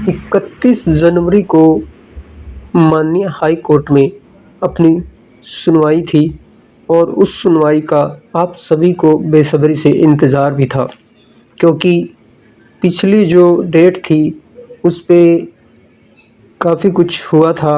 31 जनवरी को माननीय high court में अपनी सुनवाई थी और उस सुनवाई का आप सभी को बेसब्री से इंतज़ार भी था, क्योंकि पिछली जो डेट थी उस पे काफ़ी कुछ हुआ था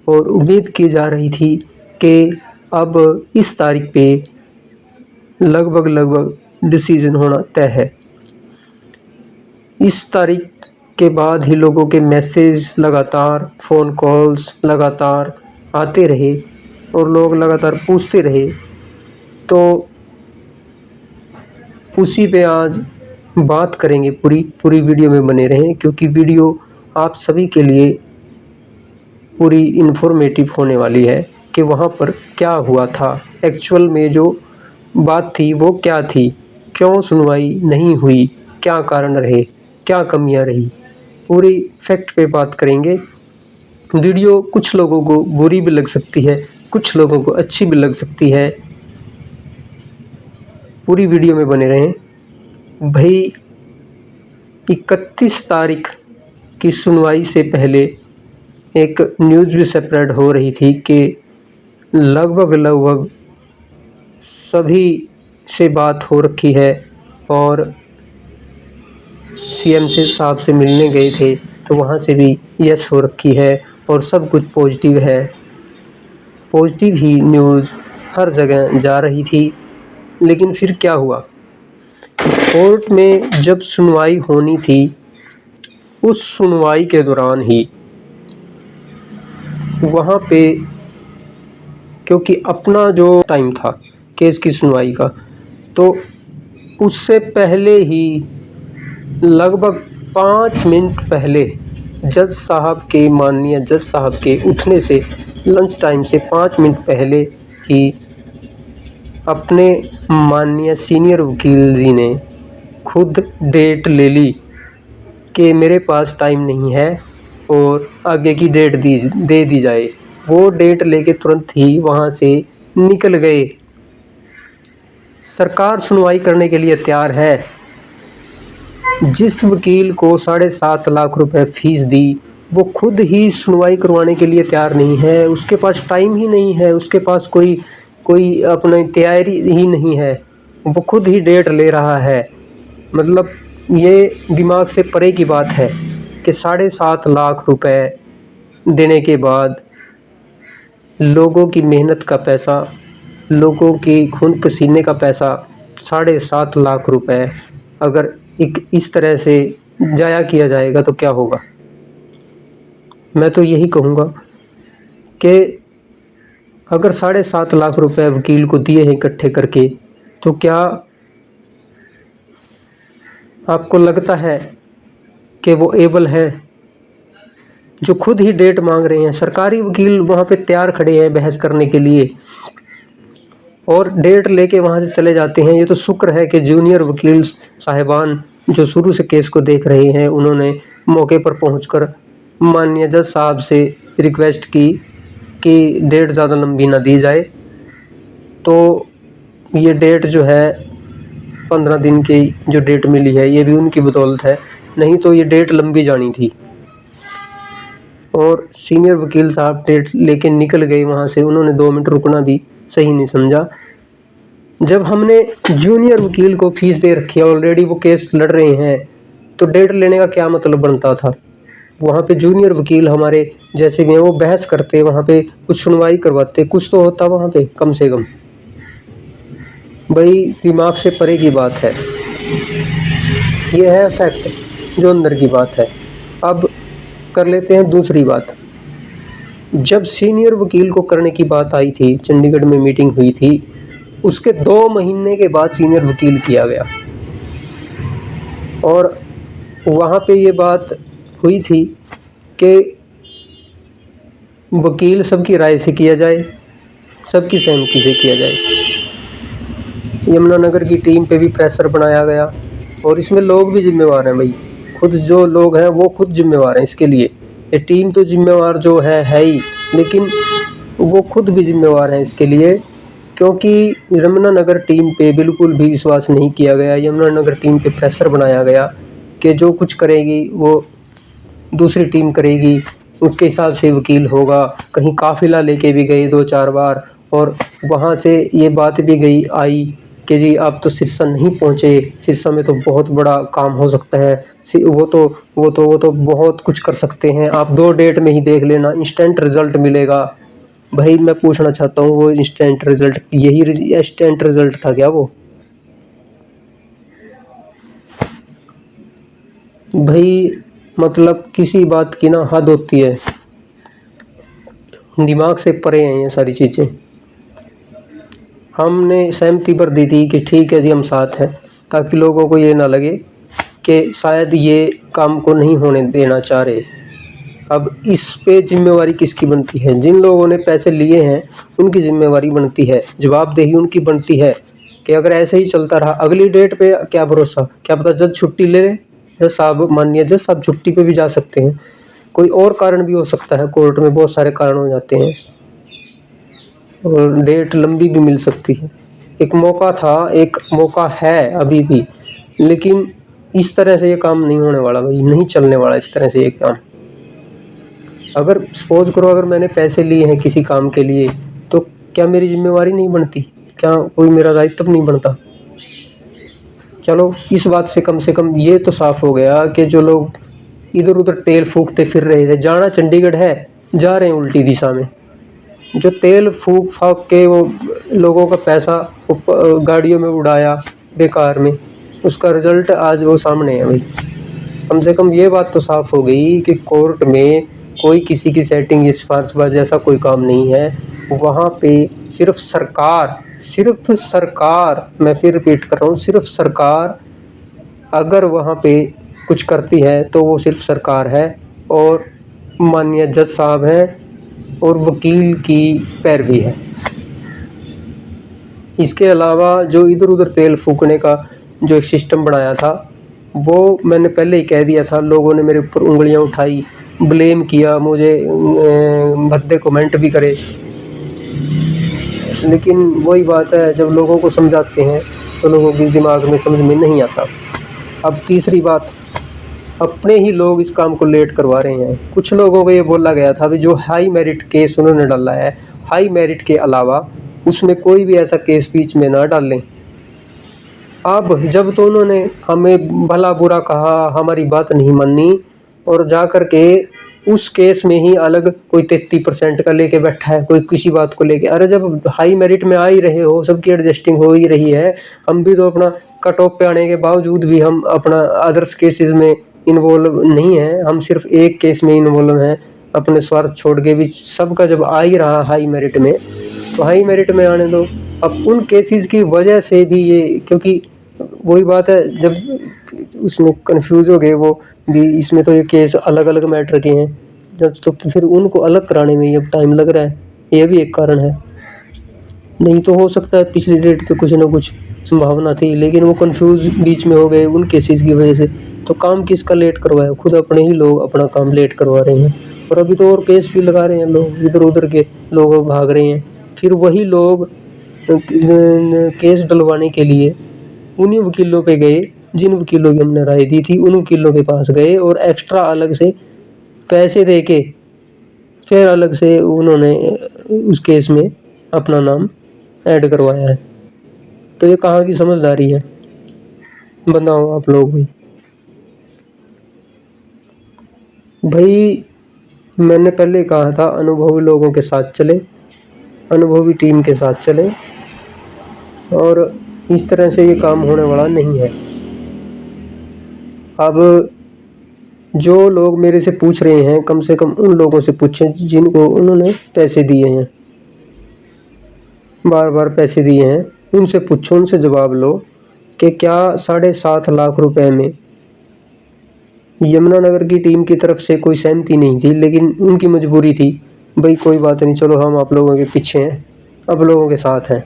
और उम्मीद की जा रही थी कि अब इस तारीख पे लगभग डिसीजन होना तय है। इस तारीख के बाद ही लोगों के मैसेज लगातार, फ़ोन कॉल्स लगातार आते रहे और लोग लगातार पूछते रहे, तो उसी पे आज बात करेंगे। पूरी वीडियो में बने रहें, क्योंकि वीडियो आप सभी के लिए पूरी इन्फॉर्मेटिव होने वाली है कि वहाँ पर क्या हुआ था, एक्चुअल में जो बात थी वो क्या थी, क्यों सुनवाई नहीं हुई, क्या कारण रहे, क्या कमियां रही, पूरी फैक्ट पे बात करेंगे। वीडियो कुछ लोगों को बुरी भी लग सकती है, कुछ लोगों को अच्छी भी लग सकती है। पूरी वीडियो में बने रहें। भाई 31 तारीख की सुनवाई से पहले एक न्यूज़ भी स्प्रेड हो रही थी कि लगभग सभी से बात हो रखी है और सीएम से साहब से मिलने गए थे तो वहाँ से भी यस हो रखी है और सब कुछ पॉजिटिव है। पॉजिटिव ही न्यूज़ हर जगह जा रही थी। लेकिन फिर क्या हुआ, कोर्ट में जब सुनवाई होनी थी उस सुनवाई के दौरान ही वहाँ पे, क्योंकि अपना जो टाइम था केस की सुनवाई का, तो उससे पहले ही लगभग 5 मिनट पहले माननीय जज साहब के उठने से लंच टाइम से 5 मिनट पहले ही अपने माननीय सीनियर वकील जी ने खुद डेट ले ली कि मेरे पास टाइम नहीं है और आगे की डेट दे दी जाए। वो डेट लेके तुरंत ही वहाँ से निकल गए। सरकार सुनवाई करने के लिए तैयार है। जिस वकील को 7.5 लाख रुपए फीस दी वो खुद ही सुनवाई करवाने के लिए तैयार नहीं है, उसके पास टाइम ही नहीं है, उसके पास कोई अपनी तैयारी ही नहीं है, वो खुद ही डेट ले रहा है। मतलब ये दिमाग से परे की बात है कि 7.5 लाख रुपए देने के बाद लोगों की मेहनत का पैसा, लोगों की खून पसीने का पैसा 7.5 लाख रुपए अगर इस तरह से जाया किया जाएगा तो क्या होगा। मैं तो यही कहूँगा कि अगर 7.5 लाख रुपए वकील को दिए हैं इकट्ठे करके, तो क्या आपको लगता है कि वो एबल है, जो खुद ही डेट मांग रहे हैं। सरकारी वकील वहाँ पे तैयार खड़े हैं बहस करने के लिए और डेट लेके वहाँ से चले जाते हैं। ये तो शुक्र है कि जूनियर वकील साहिबान जो शुरू से केस को देख रहे हैं, उन्होंने मौके पर पहुंचकर माननीय जज साहब से रिक्वेस्ट की कि डेट ज़्यादा लंबी ना दी जाए। तो ये डेट जो है 15 दिन की जो डेट मिली है, ये भी उनकी बदौलत है, नहीं तो ये डेट लंबी जानी थी। और सीनियर वकील साहब डेट लेके निकल गए वहाँ से, उन्होंने 2 मिनट रुकना भी सही नहीं समझा। जब हमने जूनियर वकील को फीस दे रखी है, ऑलरेडी वो केस लड़ रहे हैं, तो डेट लेने का क्या मतलब बनता था। वहाँ पे जूनियर वकील हमारे जैसे भी हैं, वो बहस करते, वहाँ पे कुछ सुनवाई करवाते, कुछ तो होता वहाँ पे कम से कम। भाई दिमाग से परे की बात है, ये है फैक्ट जो अंदर की बात है। अब कर लेते हैं दूसरी बात। जब सीनियर वकील को करने की बात आई थी, चंडीगढ़ में मीटिंग हुई थी, उसके 2 महीने के बाद सीनियर वकील किया गया और वहाँ पे ये बात हुई थी कि वकील सबकी राय से किया जाए, सबकी सहमति से किया जाए। यमुनानगर की टीम पे भी प्रेशर बनाया गया और इसमें लोग भी जिम्मेवार हैं। भाई खुद जो लोग हैं वो खुद जिम्मेवार हैं इसके लिए। ये टीम तो जिम्मेवार जो है ही, लेकिन वो खुद भी जिम्मेवार हैं इसके लिए, क्योंकि यमुनानगर टीम पे बिल्कुल भी विश्वास नहीं किया गया। यमुनानगर टीम पे प्रेशर बनाया गया कि जो कुछ करेगी वो दूसरी टीम करेगी, उसके हिसाब से वकील होगा। कहीं काफिला लेके भी गए 2-4 बार, और वहाँ से ये बात भी गई आई कि जी आप तो सिरसा नहीं पहुँचे, सिरसा में तो बहुत बड़ा काम हो सकता है, वो तो बहुत कुछ कर सकते हैं, आप 2 डेट में ही देख लेना, इंस्टेंट रिजल्ट मिलेगा। भाई मैं पूछना चाहता हूँ, वो इंस्टेंट रिजल्ट, यही इंस्टेंट रिजल्ट था क्या वो? भाई मतलब किसी बात की ना हद होती है, दिमाग से परे हैं ये सारी चीज़ें। हमने सहमति पर दी थी कि ठीक है जी हम साथ हैं, ताकि लोगों को ये ना लगे कि शायद ये काम को नहीं होने देना चाह रहे। अब इस पे जिम्मेवारी किसकी बनती है? जिन लोगों ने पैसे लिए हैं उनकी जिम्मेवारी बनती है, जवाबदेही उनकी बनती है कि अगर ऐसे ही चलता रहा, अगली डेट पे क्या भरोसा, क्या पता जज छुट्टी ले ले। जज साहब, माननीय जज साहब छुट्टी पे भी जा सकते हैं, कोई और कारण भी हो सकता है, कोर्ट में बहुत सारे कारण हो जाते हैं और डेट लंबी भी मिल सकती है। एक मौका था, एक मौका है अभी भी, लेकिन इस तरह से ये काम नहीं होने वाला भाई, नहीं चलने वाला इस तरह से ये काम। अगर सपोज करो, अगर मैंने पैसे लिए हैं किसी काम के लिए, तो क्या मेरी जिम्मेवारी नहीं बनती? क्या कोई मेरा दायित्व नहीं बनता? चलो इस बात से कम ये तो साफ हो गया कि जो लोग इधर उधर तेल फूकते फिर रहे थे, जाना चंडीगढ़ है, जा रहे हैं उल्टी दिशा में, जो तेल फूक फाक के वो लोगों का पैसा गाड़ियों में उड़ाया बेकार में, उसका रिजल्ट आज वो सामने है भाई। कम से कम ये बात तो साफ हो गई कि कोर्ट में कोई किसी की सेटिंग सिफारिशबाजी ऐसा कोई काम नहीं है। वहाँ पे सिर्फ सरकार, मैं फिर रिपीट कर रहा हूँ, सिर्फ सरकार अगर वहाँ पे कुछ करती है तो वो सिर्फ सरकार है, और माननीय जज साहब हैं, और वकील की पैरवी है। इसके अलावा जो इधर उधर तेल फूकने का जो एक सिस्टम बनाया था, वो मैंने पहले ही कह दिया था, लोगों ने मेरे ऊपर उंगलियां उठाई, ब्लेम किया मुझे, भद्दे कमेंट भी करे, लेकिन वही बात है, जब लोगों को समझाते हैं तो लोगों के दिमाग में समझ में नहीं आता। अब तीसरी बात, अपने ही लोग इस काम को लेट करवा रहे हैं। कुछ लोगों को ये बोला गया था भी जो हाई मेरिट केस उन्होंने डाला है, हाई मेरिट के अलावा उसमें कोई भी ऐसा केस बीच में ना डालें। अब जब तो उन्होंने हमें भला बुरा कहा, हमारी बात नहीं मानी, और जा कर के उस केस में ही अलग कोई 33% का लेके बैठा है, कोई किसी बात को लेके। अरे जब हाई मेरिट में आ ही रहे हो, सबकी एडजस्टिंग हो ही रही है, हम भी तो अपना कट ऑफ पे आने के बावजूद भी हम अपना अदर्स केसेस में इन्वॉल्व नहीं है, हम सिर्फ एक केस में इन्वॉल्व हैं, अपने स्वार्थ छोड़ के भी। सबका जब आ ही रहा हाई मेरिट में, तो हाई मेरिट में आने दो। अब उन केसेस की वजह से भी ये, क्योंकि वही बात है, जब उसमें कंफ्यूज हो गए वो भी, इसमें तो ये केस अलग अलग मैटर के हैं, जब तो फिर उनको अलग कराने में ही अब टाइम लग रहा है, ये भी एक कारण है। नहीं तो हो सकता है पिछली डेट पे कुछ ना कुछ संभावना थी, लेकिन वो कंफ्यूज बीच में हो गए उन केसेस की वजह से। तो काम किसका लेट करवाया? खुद अपने ही लोग अपना काम लेट करवा रहे हैं, और अभी तो और केस भी लगा रहे हैं लोग, इधर उधर के लोग भाग रहे हैं। फिर वही लोग केस डलवाने के लिए उन्हीं वकीलों पे गए, जिन वकीलों की हमने राय दी थी, उन वकीलों के पास गए, और एक्स्ट्रा अलग से पैसे दे के फिर अलग से उन्होंने उस केस में अपना नाम ऐड करवाया है। तो ये कहाँ की समझदारी है, बताओ आप लोग भी। भाई मैंने पहले कहा था, अनुभवी लोगों के साथ चले, अनुभवी टीम के साथ चले, और इस तरह से ये काम होने वाला नहीं है। अब जो लोग मेरे से पूछ रहे हैं, कम से कम उन लोगों से पूछें जिनको उन्होंने पैसे दिए हैं, बार बार पैसे दिए हैं, उनसे पूछो, उनसे जवाब लो कि क्या 7.5 लाख रुपए में यमुनानगर की टीम की तरफ से कोई सहमति नहीं थी, लेकिन उनकी मजबूरी थी, भाई कोई बात नहीं, चलो हम आप लोगों के पीछे हैं, अब लोगों के साथ हैं।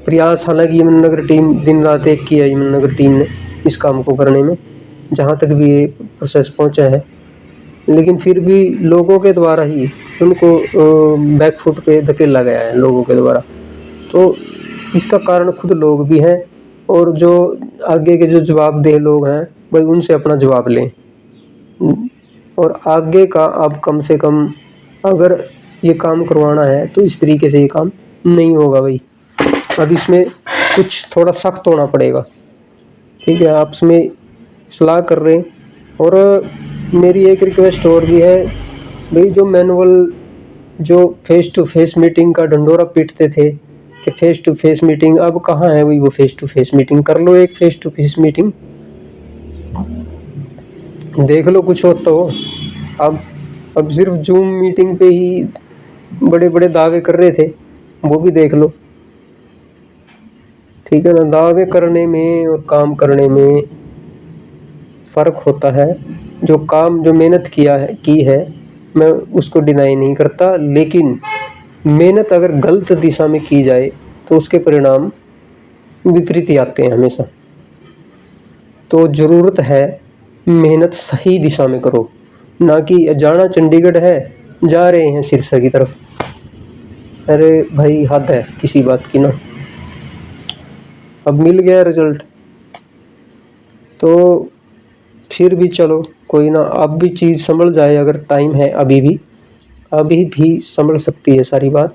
प्रयास हालांकि यमुनानगर टीम दिन रात एक किया, यमुनानगर टीम ने इस काम को करने में, जहाँ तक भी ये प्रोसेस पहुँचा है, लेकिन फिर भी लोगों के द्वारा ही उनको बैकफुट पे धकेला गया है, लोगों के द्वारा। तो इसका कारण खुद लोग भी हैं, और जो आगे के जो जवाबदेह लोग हैं भाई उनसे अपना जवाब लें। और आगे का अब कम से कम अगर ये काम करवाना है तो इस तरीके से ये काम नहीं होगा भाई। अब इसमें कुछ थोड़ा सख्त होना पड़ेगा, ठीक है। आप इसमें सलाह कर रहे हैं। और मेरी एक रिक्वेस्ट और भी है भाई, जो मैनुअल जो फेस टू फेस मीटिंग का ढंडोरा पीटते थे कि फेस टू फेस मीटिंग, अब कहाँ है भाई वो फेस टू फेस मीटिंग? कर लो एक फेस टू फेस मीटिंग, देख लो कुछ हो तो। अब सिर्फ जूम मीटिंग पे ही बड़े बड़े दावे कर रहे थे, वो भी देख लो, ठीक है ना। दावे करने में और काम करने में फ़र्क होता है। जो काम जो मेहनत की है मैं उसको डिनाई नहीं करता, लेकिन मेहनत अगर गलत दिशा में की जाए तो उसके परिणाम विपरीत ही आते हैं हमेशा। तो ज़रूरत है मेहनत सही दिशा में करो, ना कि जाना चंडीगढ़ है जा रहे हैं सिरसा की तरफ। अरे भाई हद है किसी बात की ना। अब मिल गया रिजल्ट तो फिर भी चलो कोई ना, अब भी चीज़ संभल जाए, अगर टाइम है अभी भी संभल सकती है सारी बात।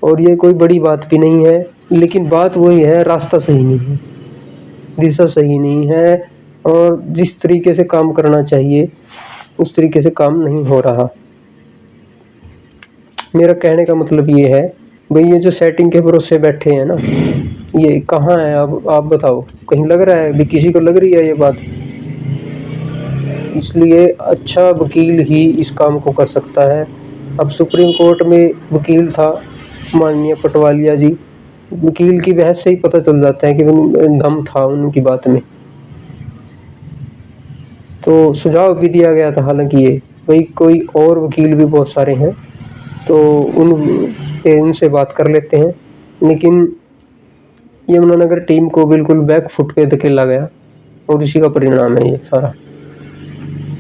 और ये कोई बड़ी बात भी नहीं है, लेकिन बात वही है, रास्ता सही नहीं है, दिशा सही नहीं है, और जिस तरीके से काम करना चाहिए उस तरीके से काम नहीं हो रहा। मेरा कहने का मतलब ये है भाई, ये जो सेटिंग के भरोसे बैठे हैं ना, ये कहाँ है? अब आप बताओ, कहीं लग रहा है भी? किसी को लग रही है ये बात? इसलिए अच्छा वकील ही इस काम को कर सकता है। अब सुप्रीम कोर्ट में वकील था माननीय पटवालिया जी, वकील की बहस से ही पता चल जाता है कि दम था उनकी बात में। तो सुझाव भी दिया गया था, हालांकि ये भाई कोई और वकील भी बहुत सारे हैं तो उनसे बात कर लेते हैं, लेकिन यमुनानगर टीम को बिल्कुल बैक फुट पे धकेला गया और इसी का परिणाम है ये सारा,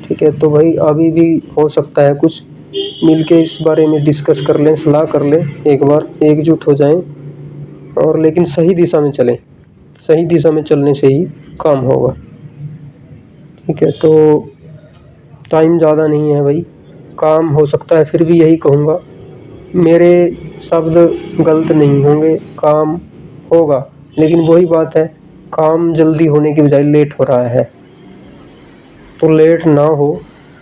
ठीक है। तो भाई अभी भी हो सकता है कुछ मिलके इस बारे में डिस्कस कर लें, सलाह कर लें, एक बार एकजुट हो जाएं और लेकिन सही दिशा में चलें। सही दिशा में चलने से ही काम होगा, ठीक है। तो टाइम ज़्यादा नहीं है भाई, काम हो सकता है। फिर भी यही कहूँगा, मेरे शब्द गलत नहीं होंगे, काम होगा, लेकिन वही बात है, काम जल्दी होने की बजाय लेट हो रहा है। तो लेट ना हो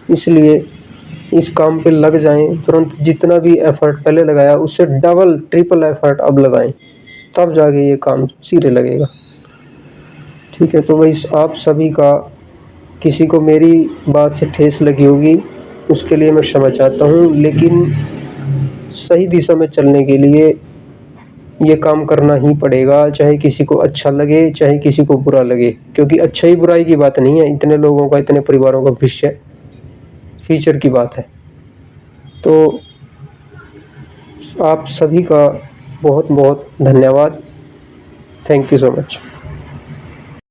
इसलिए इस काम पे लग जाएं तुरंत। जितना भी एफर्ट पहले लगाया उससे डबल ट्रिपल एफर्ट अब लगाएं, तब जाके ये काम सिरे लगेगा, ठीक है। तो भाई आप सभी का, किसी को मेरी बात से ठेस लगी होगी उसके लिए मैं क्षमा चाहता हूँ, लेकिन सही दिशा में चलने के लिए ये काम करना ही पड़ेगा, चाहे किसी को अच्छा लगे चाहे किसी को बुरा लगे, क्योंकि अच्छाई बुराई की बात नहीं है, इतने लोगों का, इतने परिवारों का भविष्य फ्यूचर की बात है। तो आप सभी का बहुत बहुत धन्यवाद। Thank you so much.